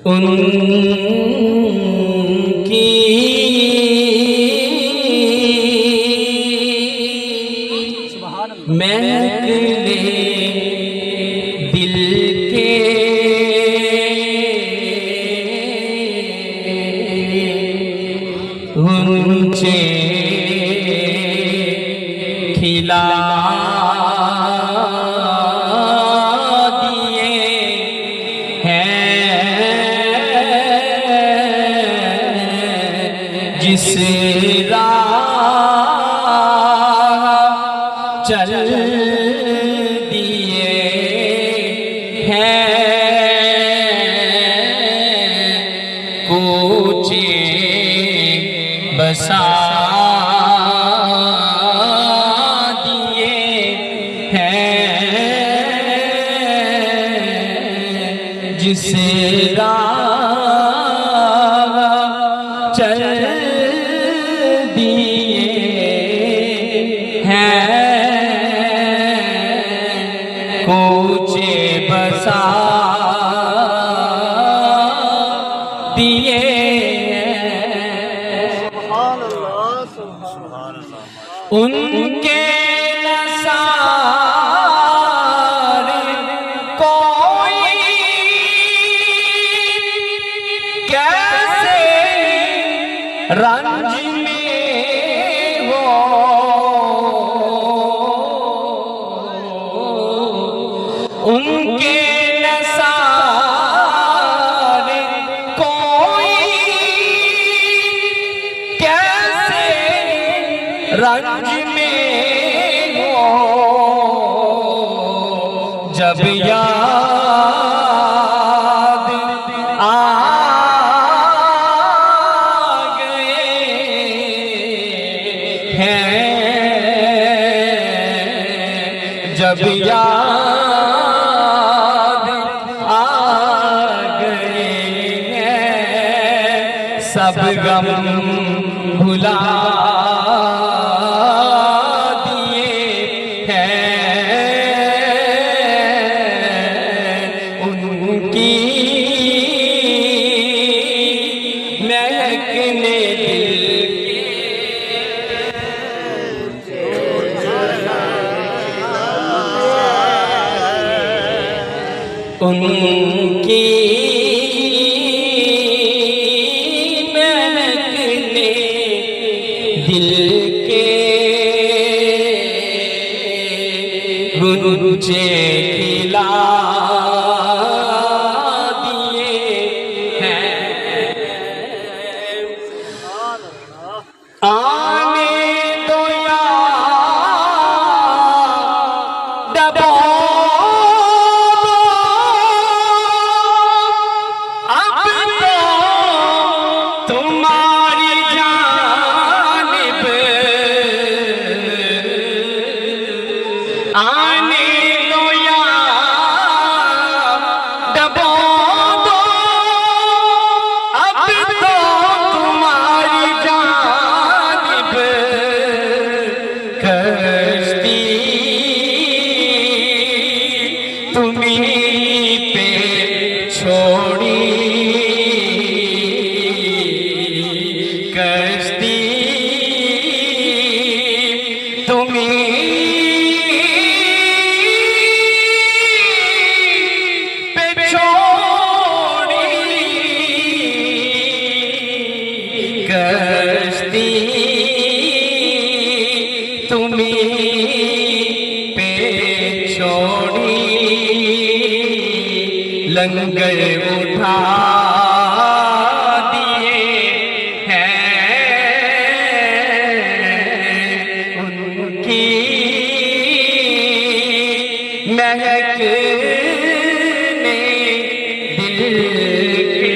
उनकी महफिले दिल के ऊंचे खिला दिए हैं जिस राह चल दिए हैं कूचे बसा दिए हैं जिस राह चल दिए हैं कूचे बसा दिए उनके नसारे कोई कैसे रंज में हो उनके नसारे कोई कैसे रंज में हो जब याद आ गए हैं जब याद आ गए हैं सब गम भुला महकने दिल उनकी महकने दिल के गुरुचे खिला आने दो यार दबो अब तो तुम्हारी जानिब आने दो यार दबो अब तो तुम्हारी कश्ती तुम्हीं पे छोड़ी कश्ती तुम्हीं पे छोड़ी कश्ती तुम्हीं पे छोड़ी लंगर उठा दिए हैं उनकी महकने दिल के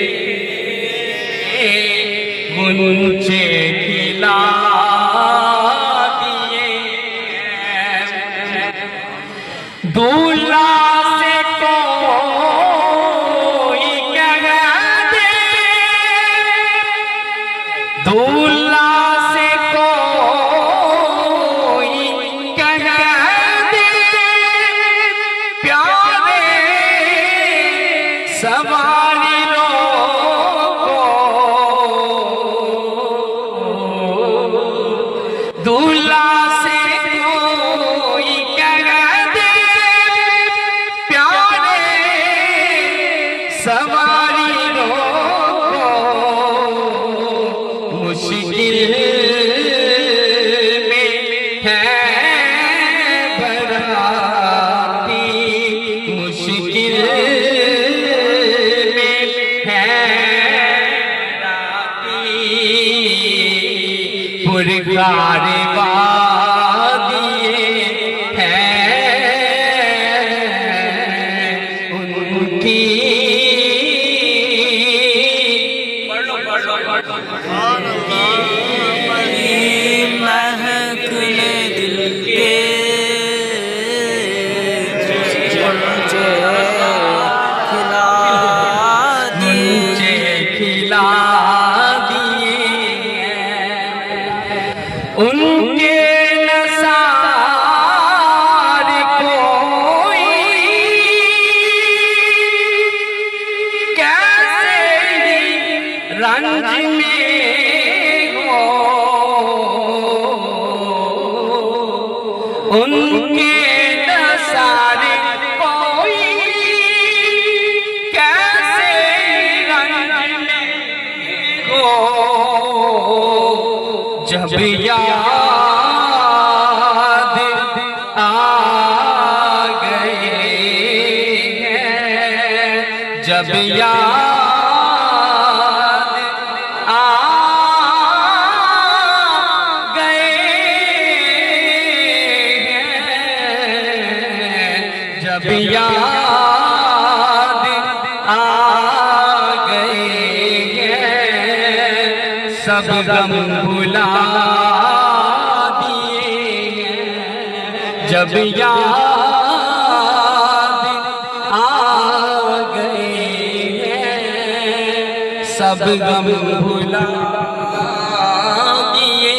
गुंचे खिला दूल्हा से कोई कह दे दूल्हा से कोई कह दे प्यारे सवारी रो सवारी रोको मुश्किल में है बराती, मुश्किल में है बराती। पुरकार वादिए महकने दिल के खिला दिए उनके नसार कोई कैसे रंज में हो, उनके नसार कोई कैसे रंज में हो। जब याद आ गए हैं, जब याद आ गए हैं, जब याद आ गए हैं, सब गम भुला दिए हैं। जब याद आ गए हैं, सब गम भुला दिए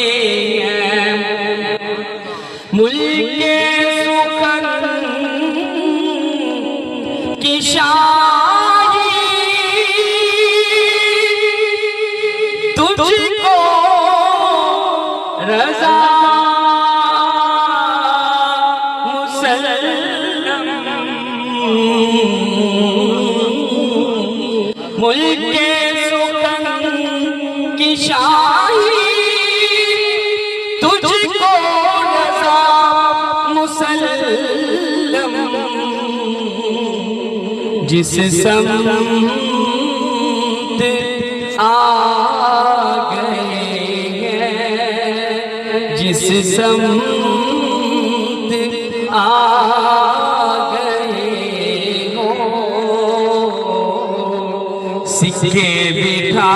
हैं। मुल्के सुखन की शाही तुझको रज़ा मुसल्लम, मुल्के सुखन की शाही तुझको रज़ा मुसल्लम। जिस समत आ गए हैं, जिस समत आ गए हो, सिक्के बिठा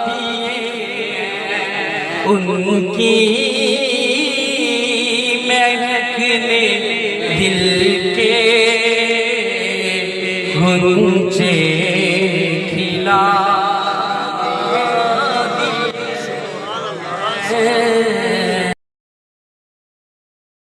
दिए उनकी महकने दिल के घुंचे खिला